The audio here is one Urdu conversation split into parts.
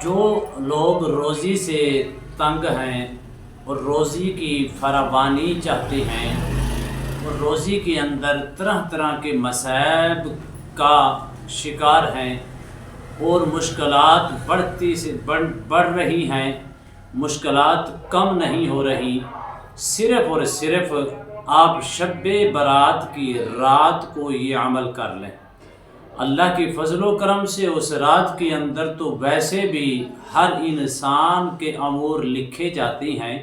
جو لوگ روزی سے تنگ ہیں اور روزی کی فراوانی چاہتے ہیں اور روزی کے اندر طرح طرح کے مصائب کا شکار ہیں اور مشکلات بڑھ رہی ہیں، مشکلات کم نہیں ہو رہی، صرف اور صرف آپ شب برات کی رات کو یہ عمل کر لیں۔ اللہ کی فضل و کرم سے اس رات کے اندر تو ویسے بھی ہر انسان کے امور لکھے جاتے ہیں،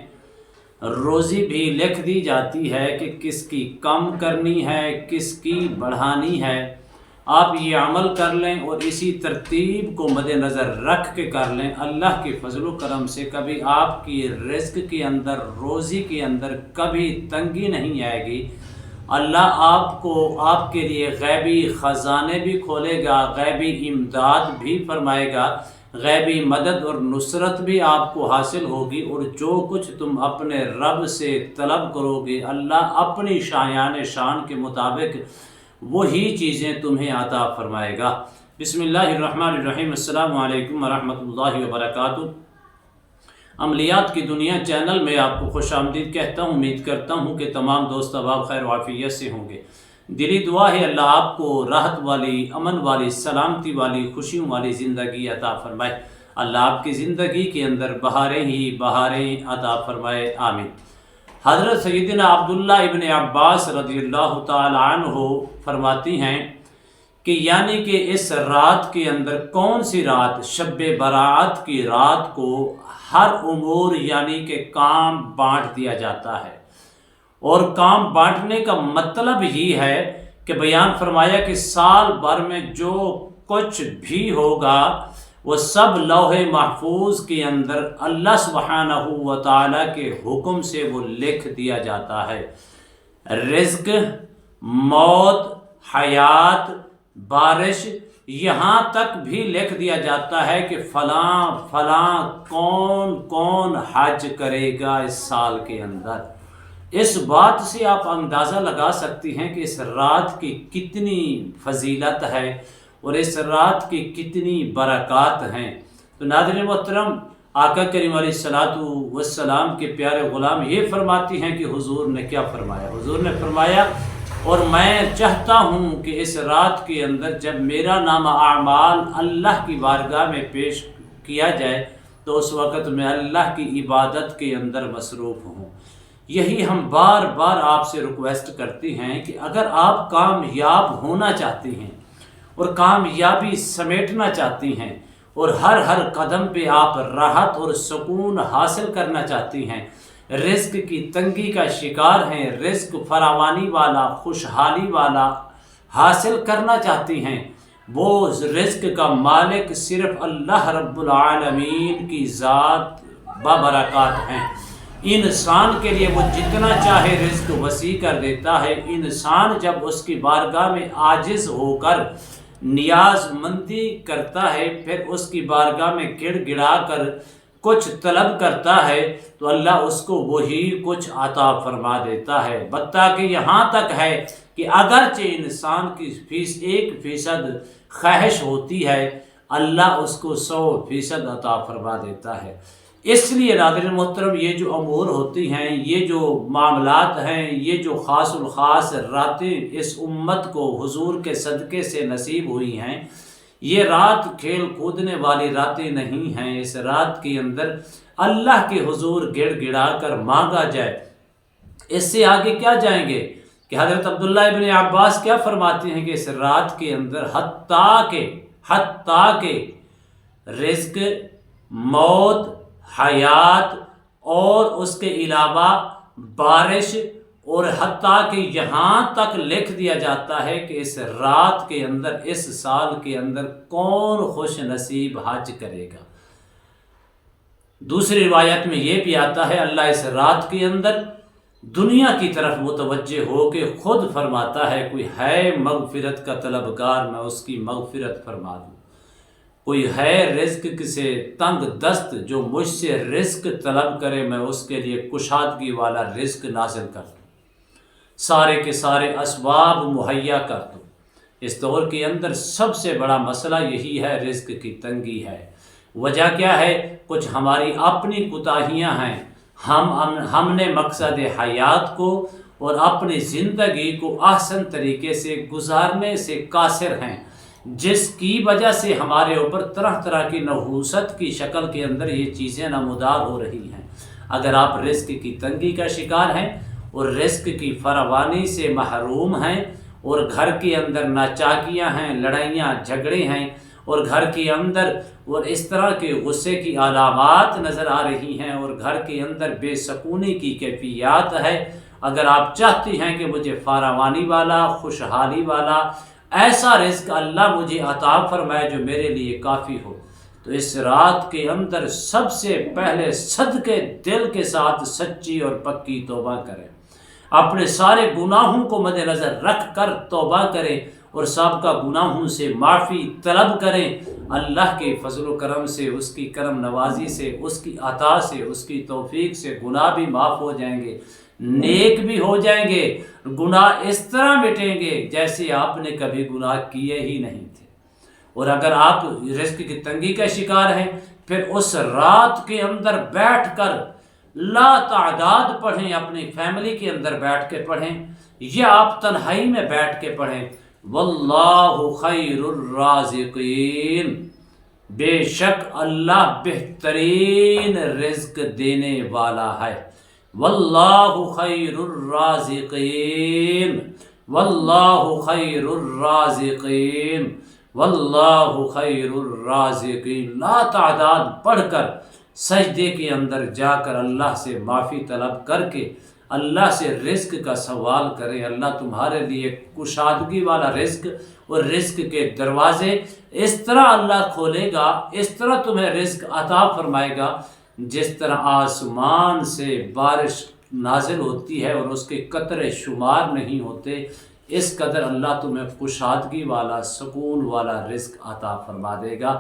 روزی بھی لکھ دی جاتی ہے کہ کس کی کم کرنی ہے، کس کی بڑھانی ہے۔ آپ یہ عمل کر لیں اور اسی ترتیب کو مد نظر رکھ کے کر لیں، اللہ کے فضل و کرم سے کبھی آپ کی رزق کے اندر، روزی کے اندر کبھی تنگی نہیں آئے گی۔ اللہ آپ کے لیے غیبی خزانے بھی کھولے گا، غیبی امداد بھی فرمائے گا، غیبی مدد اور نصرت بھی آپ کو حاصل ہوگی، اور جو کچھ تم اپنے رب سے طلب کرو گے اللہ اپنی شان کے مطابق وہی چیزیں تمہیں عطا فرمائے گا۔ بسم اللہ الرحمن الرحیم۔ السلام علیکم ورحمۃ اللہ وبرکاتہ۔ عملیات کی دنیا چینل میں آپ کو خوش آمدید کہتا ہوں۔ امید کرتا ہوں کہ تمام دوست احباب خیر و عافیت سے ہوں گے۔ دلی دعا ہے اللہ آپ کو راحت والی، امن والی، سلامتی والی، خوشیوں والی زندگی عطا فرمائے۔ اللہ آپ کی زندگی کے اندر بہاریں ہی بہاریں عطا فرمائے، آمین۔ حضرت سیدنا عبداللہ ابن عباس رضی اللہ تعالی عنہ فرماتی ہیں کہ یعنی کہ اس رات کے اندر کون سی رات، شب برات کی رات کو ہر امور یعنی کہ کام بانٹ دیا جاتا ہے، اور کام بانٹنے کا مطلب ہی ہے کہ بیان فرمایا کہ سال بھر میں جو کچھ بھی ہوگا وہ سب لوح محفوظ کے اندر اللہ سبحانہ و تعالیٰ کے حکم سے وہ لکھ دیا جاتا ہے۔ رزق، موت، حیات، بارش، یہاں تک بھی لکھ دیا جاتا ہے کہ فلاں فلاں کون حج کرے گا اس سال کے اندر۔ اس بات سے آپ اندازہ لگا سکتی ہیں کہ اس رات کی کتنی فضیلت ہے اور اس رات کی کتنی برکات ہیں۔ تو ناظرین محترم، آقا کریم علیہ الصلوۃ والسلام کے پیارے غلام یہ فرماتی ہیں کہ حضور نے کیا فرمایا؟ حضور نے فرمایا، اور میں چاہتا ہوں کہ اس رات کے اندر جب میرا نامہ اعمال اللہ کی بارگاہ میں پیش کیا جائے تو اس وقت میں اللہ کی عبادت کے اندر مصروف ہوں۔ یہی ہم بار بار آپ سے ریکویسٹ کرتے ہیں کہ اگر آپ کامیاب ہونا چاہتے ہیں اور کامیابی سمیٹنا چاہتی ہیں اور ہر قدم پہ آپ راحت اور سکون حاصل کرنا چاہتی ہیں، رزق کی تنگی کا شکار ہیں، رزق فراوانی والا، خوشحالی والا حاصل کرنا چاہتی ہیں، وہ رزق کا مالک صرف اللہ رب العالمین کی ذات بابرکات ہیں۔ انسان کے لیے وہ جتنا چاہے رزق وسیع کر دیتا ہے۔ انسان جب اس کی بارگاہ میں عاجز ہو کر نیاز مندی کرتا ہے، پھر اس کی بارگاہ میں گڑ گڑا کر کچھ طلب کرتا ہے تو اللہ اس کو وہی کچھ عطا فرما دیتا ہے۔ بتاکہ یہاں تک ہے کہ اگرچہ انسان کی 1% خواہش ہوتی ہے، اللہ اس کو 100% عطا فرما دیتا ہے۔ اس لیے ناظرین محترم، یہ جو امور ہوتی ہیں، یہ جو معاملات ہیں، یہ جو خاص الخاص راتیں اس امت کو حضور کے صدقے سے نصیب ہوئی ہیں، یہ رات کھیل کودنے والی راتیں نہیں ہیں۔ اس رات کے اندر اللہ کے حضور گڑ گڑا کر مانگا جائے۔ اس سے آگے کیا جائیں گے کہ حضرت عبداللہ ابن عباس کیا فرماتے ہیں کہ اس رات کے اندر حتیٰ کہ رزق، موت، حیات اور اس کے علاوہ بارش، اور حتیٰ کہ یہاں تک لکھ دیا جاتا ہے کہ اس رات کے اندر، اس سال کے اندر کون خوش نصیب حج کرے گا۔ دوسری روایت میں یہ بھی آتا ہے اللہ اس رات کے اندر دنیا کی طرف متوجہ ہو کے خود فرماتا ہے کوئی ہے مغفرت کا طلبگار، میں اس کی مغفرت فرما دوں۔ کوئی ہے رزق سے تنگ دست جو مجھ سے رزق طلب کرے، میں اس کے لیے کشادگی والا رزق نازل کر دوں، سارے کے سارے اسباب مہیا کر دوں۔ اس دور کے اندر سب سے بڑا مسئلہ یہی ہے، رزق کی تنگی ہے۔ وجہ کیا ہے؟ کچھ ہماری اپنی کوتاہیاں ہیں، ہم نے مقصد حیات کو اور اپنی زندگی کو احسن طریقے سے گزارنے سے قاصر ہیں، جس کی وجہ سے ہمارے اوپر طرح طرح کی نحوست کی شکل کے اندر یہ چیزیں نمودار ہو رہی ہیں۔ اگر آپ رزق کی تنگی کا شکار ہیں اور رزق کی فراوانی سے محروم ہیں، اور گھر کے اندر ناچاکیاں ہیں، لڑائیاں جھگڑے ہیں، اور گھر کے اندر اور اس طرح کے غصے کی علامات نظر آ رہی ہیں، اور گھر کے اندر بے سکونی کی کیفیات ہے، اگر آپ چاہتی ہیں کہ مجھے فراوانی والا، خوشحالی والا ایسا رزق اللہ مجھے عطا فرمائے جو میرے لیے کافی ہو، تو اس رات کے اندر سب سے پہلے صدقے دل کے ساتھ سچی اور پکی توبہ کریں، اپنے سارے گناہوں کو مد نظر رکھ کر توبہ کریں اور سابقہ گناہوں سے معافی طلب کریں۔ اللہ کے فضل و کرم سے، اس کی کرم نوازی سے، اس کی عطا سے، اس کی توفیق سے گناہ بھی معاف ہو جائیں گے، نیک بھی ہو جائیں گے، گناہ اس طرح مٹیں گے جیسے آپ نے کبھی گناہ کیے ہی نہیں تھے۔ اور اگر آپ رزق کی تنگی کا شکار ہیں، پھر اس رات کے اندر بیٹھ کر لا تعداد پڑھیں، اپنی فیملی کے اندر بیٹھ کے پڑھیں یا آپ تنہائی میں بیٹھ کے پڑھیں، واللہ خیر الرازقین، بے شک اللہ بہترین رزق دینے والا ہے، واللہ خیر الرازقین، واللہ خیر الرازقین، واللہ خیر الرازقین۔ لا تعداد پڑھ کر سجدے کے اندر جا کر اللہ سے معافی طلب کر کے اللہ سے رزق کا سوال کریں، اللہ تمہارے لیے کشادگی والا رزق اور رزق کے دروازے اس طرح اللہ کھولے گا، اس طرح تمہیں رزق عطا فرمائے گا جس طرح آسمان سے بارش نازل ہوتی ہے اور اس کے قطرے شمار نہیں ہوتے، اس قدر اللہ تمہیں کشادگی والا، سکون والا رزق عطا فرما دے گا۔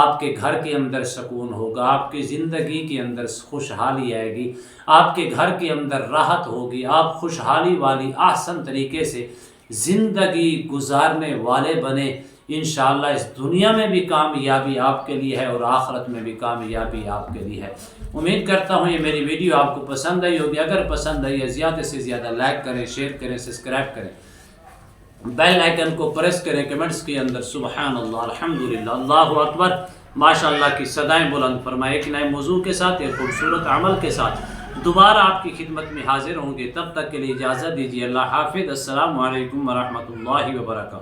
آپ کے گھر کے اندر سکون ہوگا، آپ کی زندگی کے اندر خوشحالی آئے گی، آپ کے گھر کے اندر راحت ہوگی، آپ خوشحالی والی احسن طریقے سے زندگی گزارنے والے بنے۔ انشاءاللہ اس دنیا میں بھی کامیابی آپ کے لیے ہے اور آخرت میں بھی کامیابی آپ کے لیے ہے۔ امید کرتا ہوں یہ میری ویڈیو آپ کو پسند آئی ہوگی، اگر پسند آئی ہے زیادہ سے زیادہ لائک کریں، شیئر کریں، سبسکرائب کریں، بیل آئیکن کو پریس کریں، کمنٹس کے اندر سبحان اللہ، الحمدللہ، اللہ اکبر، ماشاءاللہ کی صدائیں بلند فرمائے۔ ایک نئے موضوع کے ساتھ، ایک خوبصورت عمل کے ساتھ دوبارہ آپ کی خدمت میں حاضر ہوں گے، تب تک کے لیے اجازت دیجیے، اللہ حافظ، السلام علیکم ورحمۃ اللہ وبرکاتہ۔